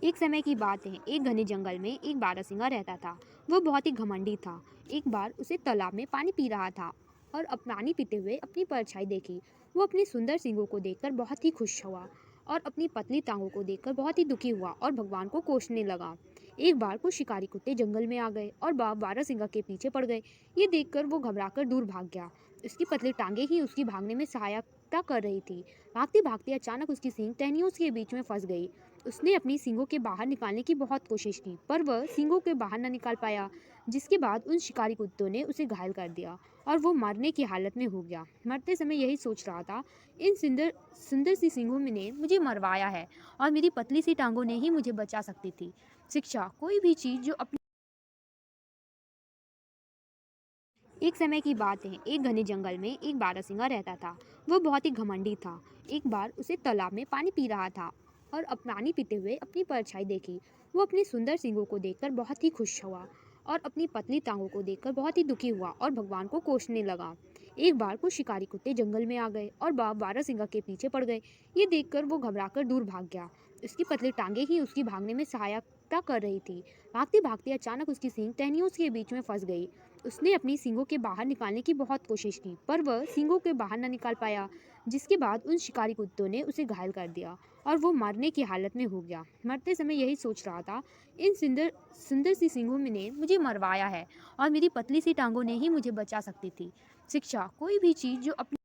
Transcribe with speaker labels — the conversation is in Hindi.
Speaker 1: एक समय की बात है। एक घने जंगल में एक बारहसिंगा रहता था। वो बहुत ही घमंडी था। एक बार उसे तालाब में पानी पी रहा था और अब पानी पीते हुए अपनी परछाई देखी। वो अपनी सुंदर सींगों को देखकर बहुत ही खुश हुआ और अपनी पतली टांगों को देखकर बहुत ही दुखी हुआ और भगवान को कोसने लगा। एक बार कुछ शिकारी कुत्ते जंगल में आ गए और बारहसिंगा के पीछे पड़ गए। ये देखकर वो घबराकर दूर भाग गया। उसकी पतली टांगे ही उसकी भागने में सहायता कर रही थी। भागते भागते अचानक उसकी सींग टहनियों के बीच में फंस गई। उसने अपनी सींगों के बाहर निकालने की बहुत कोशिश की, पर वह सींगों के बाहर न निकाल पाया, जिसके बाद उन शिकारी कुत्तों ने उसे घायल कर दिया और वो मरने की हालत में हो गया। मरते समय यही सोच रहा था, इन सुंदर सुंदर सी सींगों ने मुझे मरवाया है और मेरी पतली सी टांगों ने ही मुझे बचा सकती थी। शिक्षा कोई भी चीज़ जो अपनी। एक समय की बात है। एक घने जंगल में एक बारहसिंगा रहता था। वो बहुत ही घमंडी था। एक बार उसे तालाब में पानी पी रहा था और अब पानी पीते हुए अपनी परछाई देखी। वो अपनी सुंदर सींगों को देखकर बहुत ही खुश हुआ और अपनी पतली टांगों को देखकर बहुत ही दुखी हुआ और भगवान को कोसने लगा। एक बार कुछ शिकारी कुत्ते जंगल में आ गए और बारहसिंगा के पीछे पड़ गए। ये देखकर वो घबराकर दूर भाग गया। उसकी पतली टांगे ही उसकी भागने में सहायता कर रही थी। भागते भागते अचानक उसकी सींग टहनियों के बीच में फंस गई। उसने अपनी सींगों के बाहर निकालने की बहुत कोशिश की, पर वह सींगों के बाहर न निकाल पाया, जिसके बाद उन शिकारी कुत्तों ने उसे घायल कर दिया और वो मरने की हालत में हो गया। मरते समय यही सोच रहा था, इन सुंदर सुंदर सी सींगों ने मुझे मरवाया है और मेरी पतली सी टांगों ने ही मुझे बचा सकती थी। शिक्षा कोई भी चीज़ जो अपनी